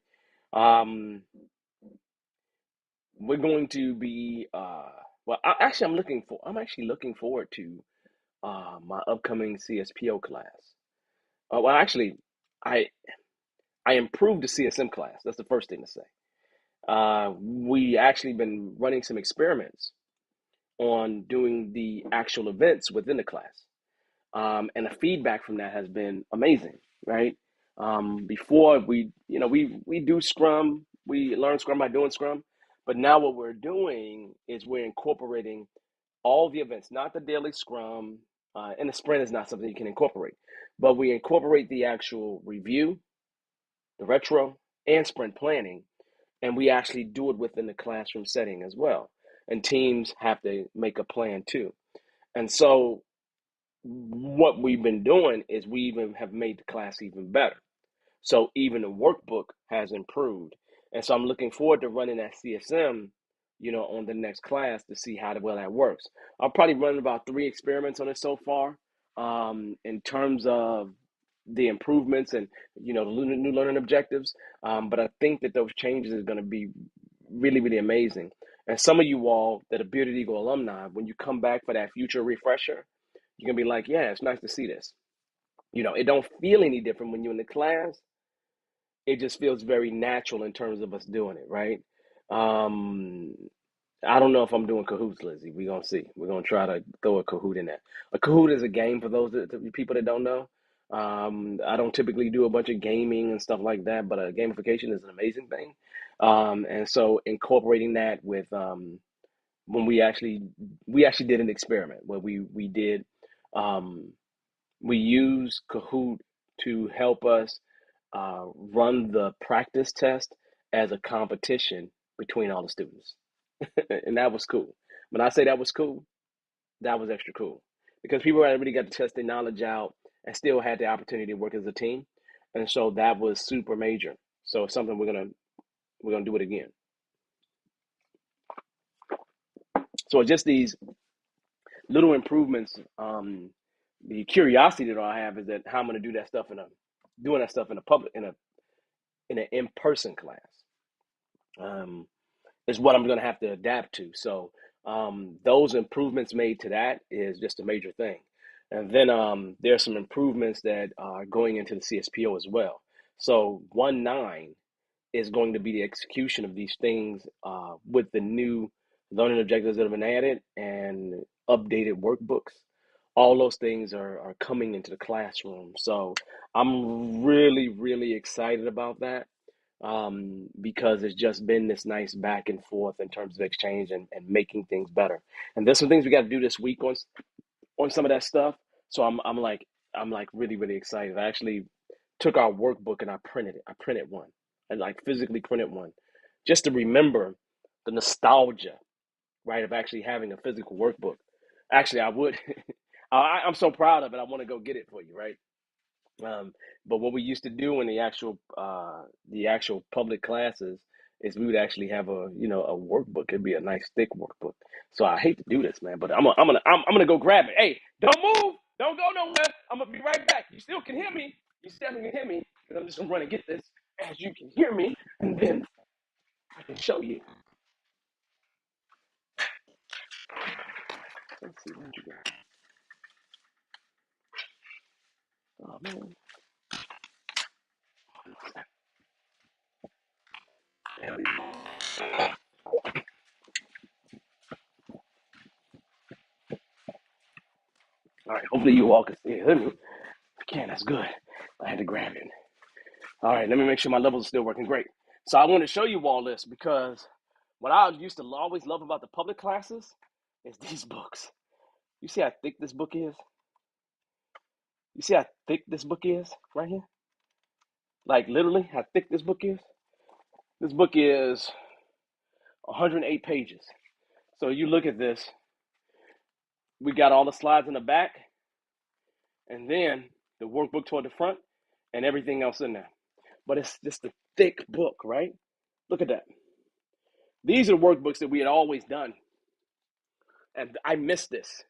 Speaker 2: We're going to be well. I'm actually looking forward to my upcoming CSPO class. Well, actually, I I improved the CSM class. That's the first thing to say. We actually been running some experiments on doing the actual events within the class. And the feedback from that has been amazing, right? Before we do Scrum, we learn Scrum by doing Scrum, but now what we're doing is we're incorporating all the events, not the daily Scrum, and the sprint is not something you can incorporate, but we incorporate the actual review, the retro, and sprint planning, and we actually do it within the classroom setting as well. And teams have to make a plan too. And so what we've been doing is we even have made the class even better. So even the workbook has improved. And so I'm looking forward to running that CSM, on the next class to see how well that works. I'll probably run about 3 experiments on it so far, in terms of the improvements and, the new learning objectives. But I think that those changes are going to be really, really amazing. And some of you all that are Bearded Eagle alumni, when you come back for that future refresher, you're gonna be like, yeah, it's nice to see this. It don't feel any different when you're in the class. It just feels very natural in terms of us doing it, right? Um, I don't know if I'm doing Kahoots, Lizzie. We're gonna see. We're gonna try to throw a Kahoot in there. A Kahoot is a game for the people that don't know. I don't typically do a bunch of gaming and stuff like that, but gamification is an amazing thing. And so incorporating that with when we actually did an experiment where we did um, we used Kahoot to help us run the practice test as a competition between all the students. And that was cool. When I say that was cool, that was extra cool because people had really got to test their knowledge out and still had the opportunity to work as a team. And so that was super major. So it's something we're gonna do it again. So just these little improvements. The curiosity that I have is that how I'm going to do that stuff doing that stuff in a public in an in-person class. Um, is what I'm going to have to adapt to. So those improvements made to that is just a major thing. And then there's some improvements that are going into the CSPO as well. So 1.9 is going to be the execution of these things with the new learning objectives that have been added and updated workbooks. All those things are coming into the classroom. So I'm really, really excited about that because it's just been this nice back and forth in terms of exchange and making things better. And there's some things we got to do this week on some of that stuff. So I'm like really, really excited. I actually took our workbook and I printed it. I printed one. I like physically printed one just to remember the nostalgia, right, of actually having a physical workbook. Actually, I would I'm so proud of it. I want to go get it for you, right? Um, but what we used to do in the actual public classes is we would actually have a workbook. It'd be a nice thick workbook. So I hate to do this, man, but I'm gonna go grab it. Hey, don't move, don't go nowhere. I'm gonna be right back. You still can hear me. You still can hear me. And I'm just gonna run and get this as you can hear me, and then I can show you. Let's see what you got. Oh man. There we go. All right. Hopefully you all can still hear me. If you can, that's good. I had to grab it. All right, let me make sure my levels are still working great. So I want to show you all this because what I used to always love about the public classes is these books. You see how thick this book is? You see how thick this book is right here? Like literally how thick this book is? This book is 108 pages. So you look at this, we got all the slides in the back and then the workbook toward the front and everything else in there. But it's just a thick book, right? Look at that. These are workbooks that we had always done. And I missed this.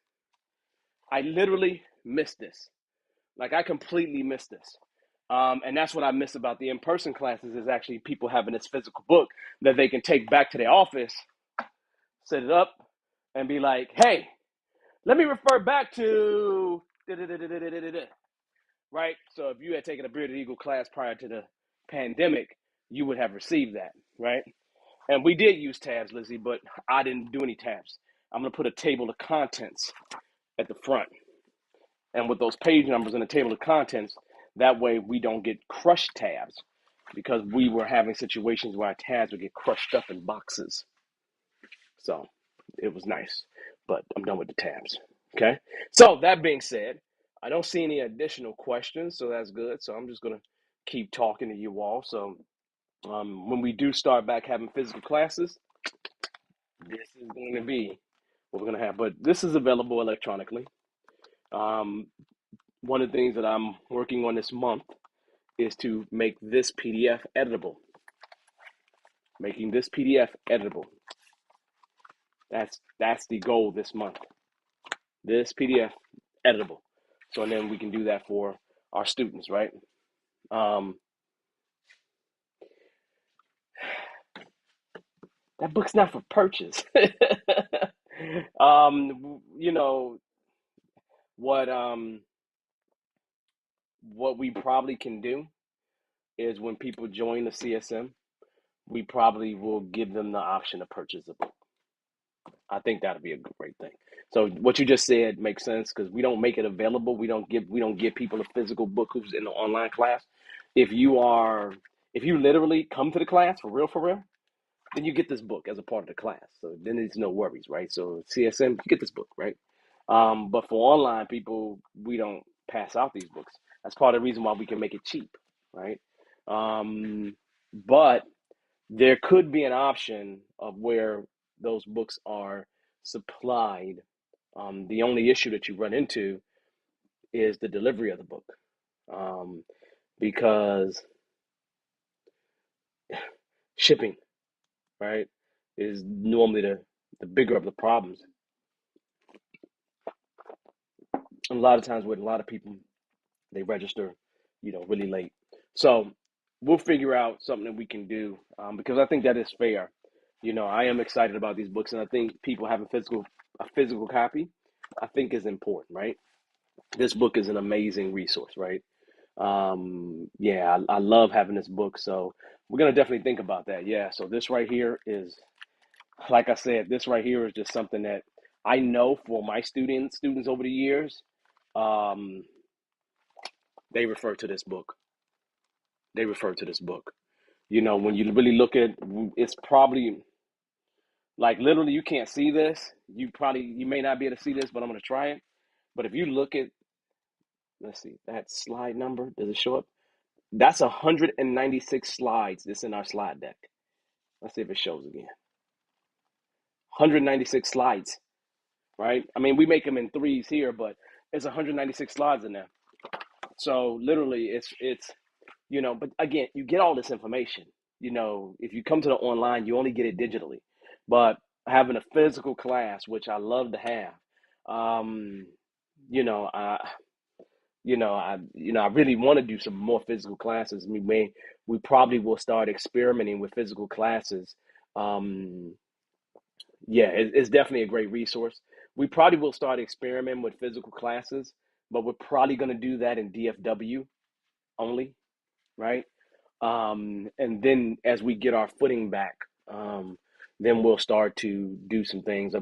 Speaker 2: I literally missed this. Like I completely missed this. And that's what I miss about the in-person classes is actually people having this physical book that they can take back to their office, set it up, and be like, hey, let me refer back to right? So if you had taken a Bearded Eagle class prior to the pandemic, you would have received that, right? And we did use tabs, Lizzie, but I didn't do any tabs. I'm going to put a table of contents at the front. And with those page numbers in the table of contents, that way we don't get crushed tabs because we were having situations where our tabs would get crushed up in boxes. So it was nice, but I'm done with the tabs. Okay. So that being said, I don't see any additional questions, so that's good. So I'm just going to keep talking to you all. So when we do start back having physical classes, this is going to be what we're going to have. But this is available electronically. One of the things that I'm working on this month is to make this PDF editable. Making this PDF editable. That's the goal this month. This PDF editable. So and then we can do that for our students, right? That book's not for purchase. You know what we probably can do is when people join the CSM, we probably will give them the option to purchase a book. I think that'd be a great thing. So what you just said makes sense because we don't make it available. We don't give people a physical book who's in the online class. If you literally come to the class for real, then you get this book as a part of the class. So then there's no worries, right? So CSM, you get this book, right? But for online people, we don't pass out these books. That's part of the reason why we can make it cheap, right? But there could be an option of where those books are supplied. The only issue that you run into is the delivery of the book, because shipping, right, is normally the bigger of the problems. And a lot of times with a lot of people, they register, really late. So we'll figure out something that we can do because I think that is fair. I am excited about these books, and I think people having a physical copy, I think is important, right? This book is an amazing resource, right? Yeah, I love having this book, so we're gonna definitely think about that. Yeah, so this right here is, like I said, this right here is just something that I know for my students over the years, um, they refer to this book. They refer to this book. When you really look at, it's probably like literally you can't see this. You may not be able to see this, but I'm gonna try it. But if you look at, let's see, that slide number, does it show up? That's 196 slides that's in our slide deck. Let's see if it shows again. 196 slides, right? I mean, we make them in threes here, but It's 196 slides in there. So literally, it's but again, you get all this information. If you come to the online, you only get it digitally. But having a physical class, which I love to have, um, you know, I, I really want to do some more physical classes. We probably will start experimenting with physical classes. Um, yeah, it's definitely a great resource. We probably will start experimenting with physical classes, but we're probably going to do that in DFW only, right? And then as we get our footing back, um, then we'll start to do some things.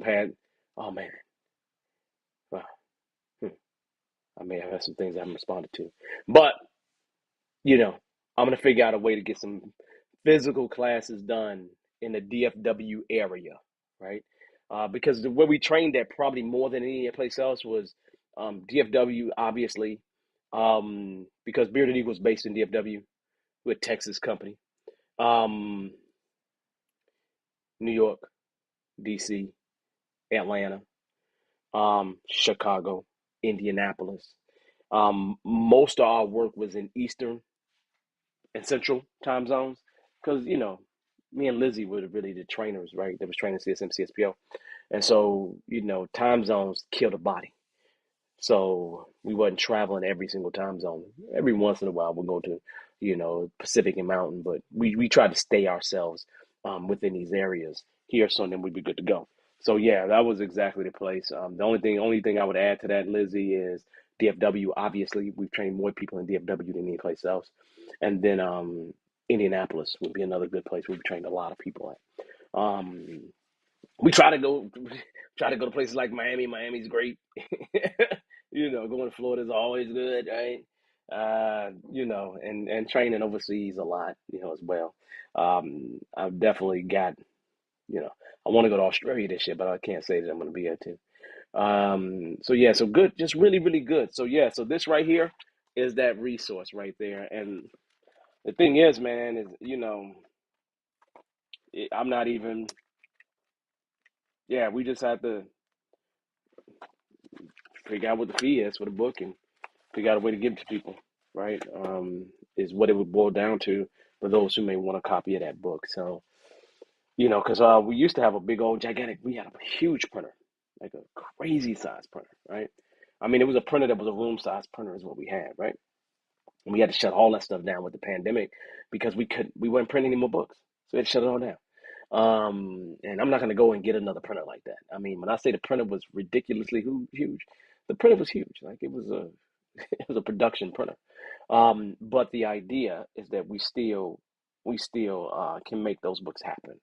Speaker 2: Oh man, well, hmm, I may have had some things I haven't responded to, but you know, I'm gonna figure out a way to get some physical classes done in the DFW area, right? Because where we trained at probably more than any place else was DFW, obviously, because Bearded Eagle is based in DFW with Texas company, um, New York, DC, Atlanta, Chicago, Indianapolis. Most of our work was in Eastern and Central time zones because, me and Lizzie were really the trainers, right? That was training CSM, CSPO. And so, time zones kill the body. So we wasn't traveling every single time zone. Every once in a while, we'll go to, Pacific and Mountain, but we try to stay ourselves within these areas here, so then we'd be good to go. So yeah, that was exactly the place. The only thing I would add to that, Lizzie, is DFW. Obviously, we've trained more people in DFW than any place else, and then Indianapolis would be another good place where we trained a lot of people at. We try to go to places like Miami. Miami's great. Going to Florida is always good, right? And training overseas a lot, as well. I've definitely got, I want to go to Australia this year, but I can't say that I'm going to be there too. So yeah, so good, just really, really good. So yeah, so this right here is that resource right there. And the thing is, man, is, I'm not even, yeah, we just have to figure out what the fee is for the book and figure out a way to give it to people, right? Is what it would boil down to for those who may want a copy of that book. So, because we used to have a big old gigantic, we had a huge printer, like a crazy size printer, right? I mean, it was a printer that was a room size printer is what we had, right? And we had to shut all that stuff down with the pandemic because we weren't printing any more books. So we had to shut it all down. And I'm not going to go and get another printer like that. I mean, when I say the printer was ridiculously huge, the printer was huge. Like it was a it was a production printer. But the idea is that we still can make those books happen,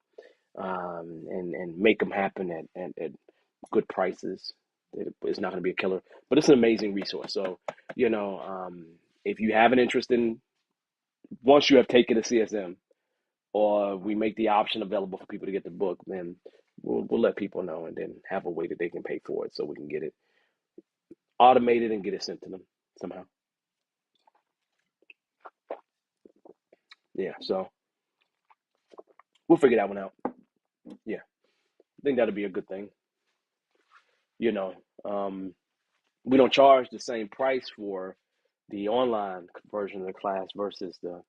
Speaker 2: and make them happen at good prices. It's not going to be a killer, but it's an amazing resource. So, if you have an interest in, once you have taken a CSM, or we make the option available for people to get the book, then we'll let people know and then have a way that they can pay for it so we can get it automated and get it sent to them somehow. Yeah, so we'll figure that one out. Yeah, I think that'll be a good thing. You know, um, we don't charge the same price for the online version of the class versus the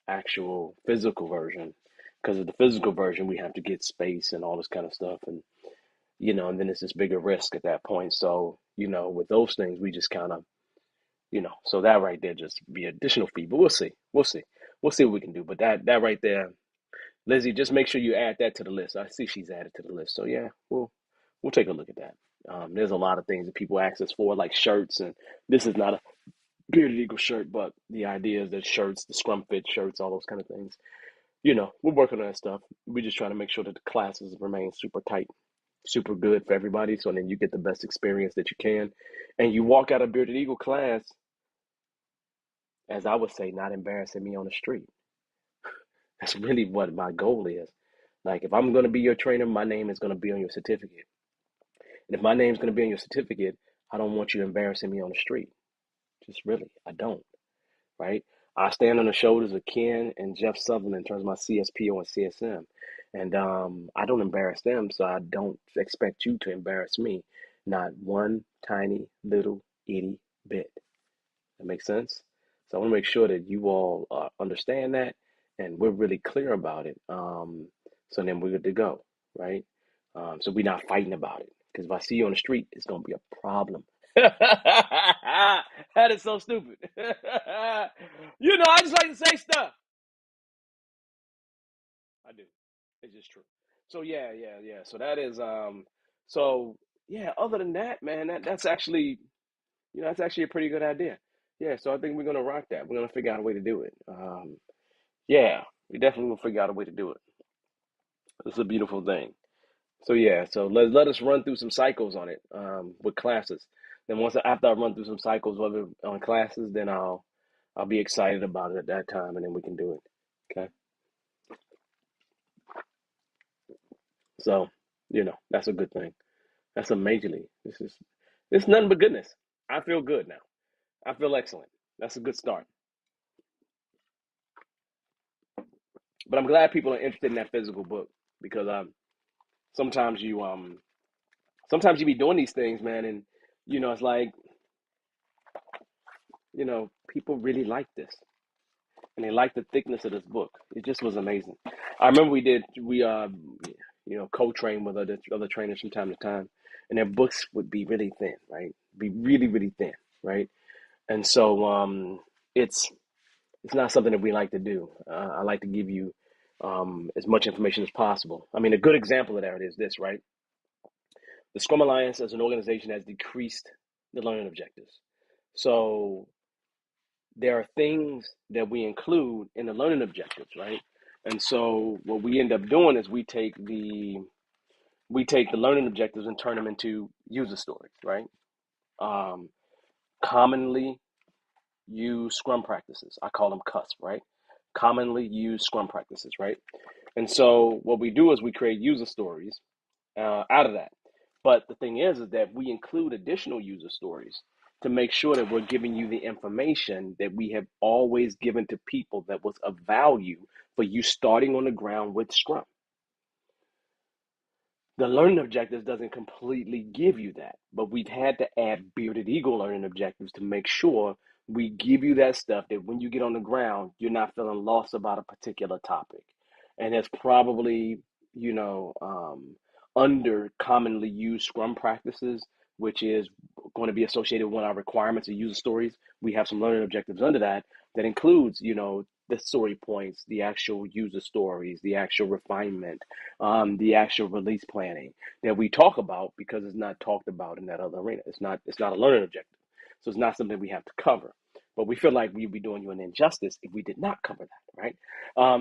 Speaker 2: actual physical version. Because of the physical version, we have to get space and all this kind of stuff, and then it's this bigger risk at that point. So, with those things, we just kind of, so that right there just be additional fee. But we'll see what we can do. But that right there, Lizzie, just make sure you add that to the list. I see she's added to the list. So yeah, we'll take a look at that. There's a lot of things that people ask us for, like shirts, and this is not a Bearded Eagle shirt, but the idea is that shirts, the scrum fit shirts, all those kind of things. We're working on that stuff. We're just trying to make sure that the classes remain super tight, super good for everybody, so then you get the best experience that you can, and you walk out of Bearded Eagle class, as I would say, not embarrassing me on the street. That's really what my goal is. Like, if I'm going to be your trainer, my name is going to be on your certificate. And if my name's going to be on your certificate, I don't want you embarrassing me on the street. Just really, I don't, right? I stand on the shoulders of Ken and Jeff Sutherland in terms of my CSPO and CSM. And I don't embarrass them, so I don't expect you to embarrass me. Not one tiny little itty bit. That makes sense? So I want to make sure that you all understand that and we're really clear about it. So then we're good to go, right? So we're not fighting about it. Because if I see you on the street, it's going to be a problem. That is so stupid. I just like to say stuff. I do. It's just true. So yeah. So that is so yeah, other than that, man, that's actually that's actually a pretty good idea. Yeah, so I think we're gonna rock that. We're gonna figure out a way to do it. Yeah, we definitely will figure out a way to do it. It's a beautiful thing. So yeah, so let us run through some cycles on it with classes. Then after I run through some cycles of it on classes, then I'll be excited about it at that time, and then we can do it. Okay. So that's a good thing. That's a majorly. This is nothing but goodness. I feel good now. I feel excellent. That's a good start. But I'm glad people are interested in that physical book because sometimes you be doing these things, man, and it's like people really like this and they like the thickness of this book. It just was amazing. I remember we co-train with other trainers from time to time, and their books would be really thin, right? Be really really thin, right? And so it's not something that we like to do. I like to give you as much information as possible. I mean, a good example of that is this, right? The Scrum Alliance as an organization has decreased the learning objectives. So there are things that we include in the learning objectives, right? And so what we end up doing is we take the learning objectives and turn them into user stories, right? Um, Commonly used Scrum practices. I call them CUSP, right? Commonly used Scrum practices, right? And so what we do is we create user stories out of that. But the thing is that we include additional user stories to make sure that we're giving you the information that we have always given to people that was of value for you starting on the ground with Scrum. The learning objectives doesn't completely give you that, but we've had to add bearded eagle learning objectives to make sure we give you that stuff that when you get on the ground, you're not feeling lost about a particular topic. And it's probably, you know, um, under commonly used Scrum practices, which is going to be associated with one of our requirements of user stories. We have some learning objectives under that includes, the story points, the actual user stories, the actual refinement, the actual release planning that we talk about because it's not talked about in that other arena. It's not a learning objective, so it's not something we have to cover. But we feel like we'd be doing you an injustice if we did not cover that, right?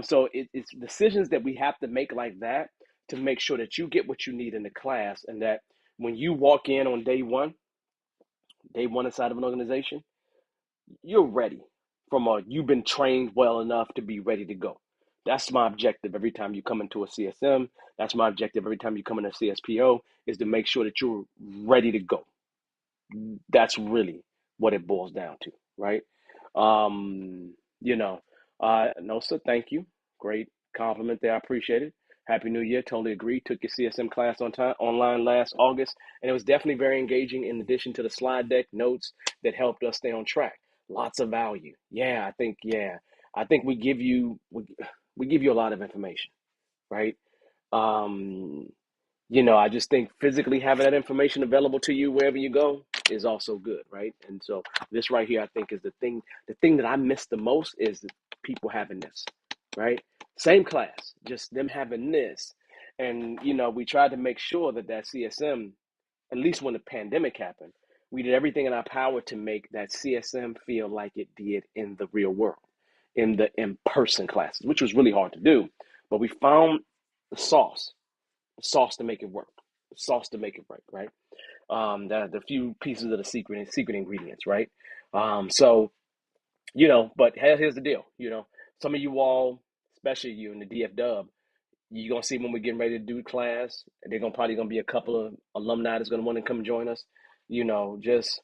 Speaker 2: So it's decisions that we have to make like that to make sure that you get what you need in the class, and that when you walk in on day one inside of an organization, you're ready you've been trained well enough to be ready to go. That's my objective every time you come into a CSM. That's my objective every time you come into a CSPO is to make sure that you're ready to go. That's really what it boils down to, right? Um, you know, no, sir, thank you. Great compliment there. I appreciate it. Happy New Year. Totally agree. Took your CSM class on time online last August, and it was definitely very engaging. In addition to the slide deck notes that helped us stay on track, lots of value. I think we give you a lot of information, right? Um, I just think physically having that information available to you wherever you go is also good, right? And so this right here, I think, is the thing. The thing that I miss the most is the people having this, right? Same class, just them having this, and we tried to make sure that CSM, at least when the pandemic happened, we did everything in our power to make that CSM feel like it did in the real world, in the in-person classes, which was really hard to do, but we found the sauce to make it work, sauce to make it right, right? The few pieces of the secret ingredients, right? So but here's the deal, some of you all, especially you in the DF Dub, you're gonna see when we're getting ready to do class, they're probably gonna be a couple of alumni that's gonna want to come join us. Just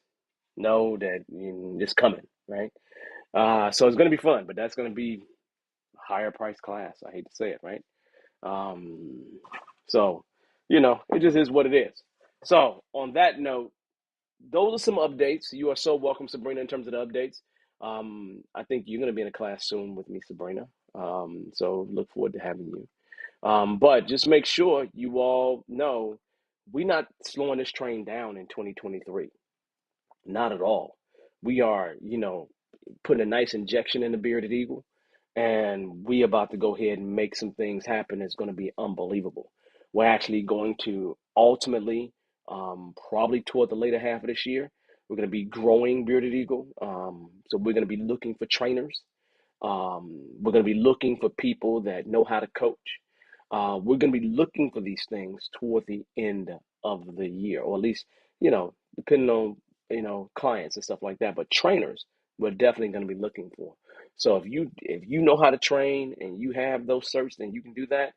Speaker 2: know that it's coming, right? So it's gonna be fun, but that's gonna be a higher price class. I hate to say it, right? Um, so, it just is what it is. So, on that note, those are some updates. You are so welcome, Sabrina, in terms of the updates. I think you're going to be in a class soon with me, Sabrina. So look forward to having you. But just make sure you all know we're not slowing this train down in 2023. Not at all. We are, putting a nice injection in the bearded eagle, and we about to go ahead and make some things happen. It's going to be unbelievable. We're actually going to ultimately, probably toward the later half of this year, we're going to be growing bearded eagle. So we're going to be looking for trainers. We're going to be looking for people that know how to coach. We're going to be looking for these things toward the end of the year, or at least, depending on, clients and stuff like that. But trainers, we're definitely going to be looking for. So if you know how to train and you have those certs, then you can do that.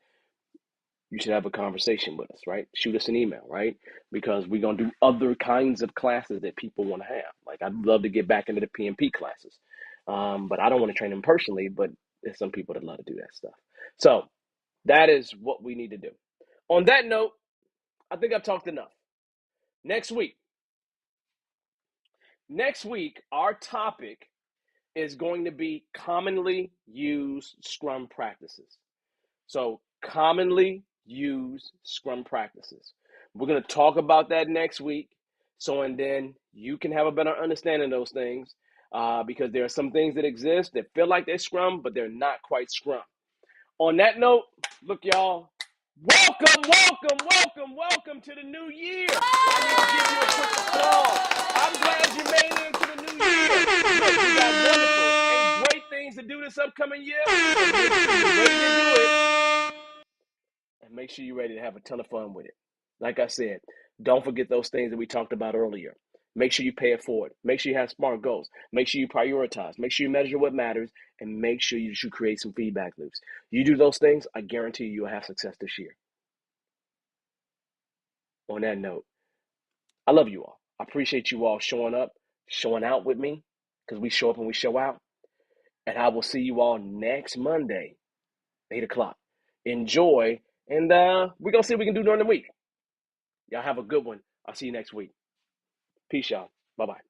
Speaker 2: You should have a conversation with us, right? Shoot us an email, right? Because we're gonna do other kinds of classes that people want to have. Like I'd love to get back into the PMP classes, but I don't want to train them personally. But there's some people that love to do that stuff. So that is what we need to do. On that note, I think I've talked enough. Next week, our topic is going to be commonly used Scrum practices. So commonly used Scrum practices. We're going to talk about that next week. So, and then you can have a better understanding of those things because there are some things that exist that feel like they're Scrum, but they're not quite Scrum. On that note, look, y'all, welcome to the new year. I need to give you a quick applause. I'm glad you made it into the new year. Look, we got wonderful and great things to do this upcoming year. And make sure you're ready to do it. And make sure you're ready to have a ton of fun with it. Like I said, don't forget those things that we talked about earlier. Make sure you pay it forward. Make sure you have smart goals. Make sure you prioritize. Make sure you measure what matters, and make sure you should create some feedback loops. You do those things, I guarantee you'll have success this year. On that note, I love you all. I appreciate you all showing up, showing out with me, because we show up and we show out. And I will see you all next Monday, 8 o'clock. Enjoy, and we're going to see what we can do during the week. Y'all have a good one. I'll see you next week. Peace, y'all. Bye-bye.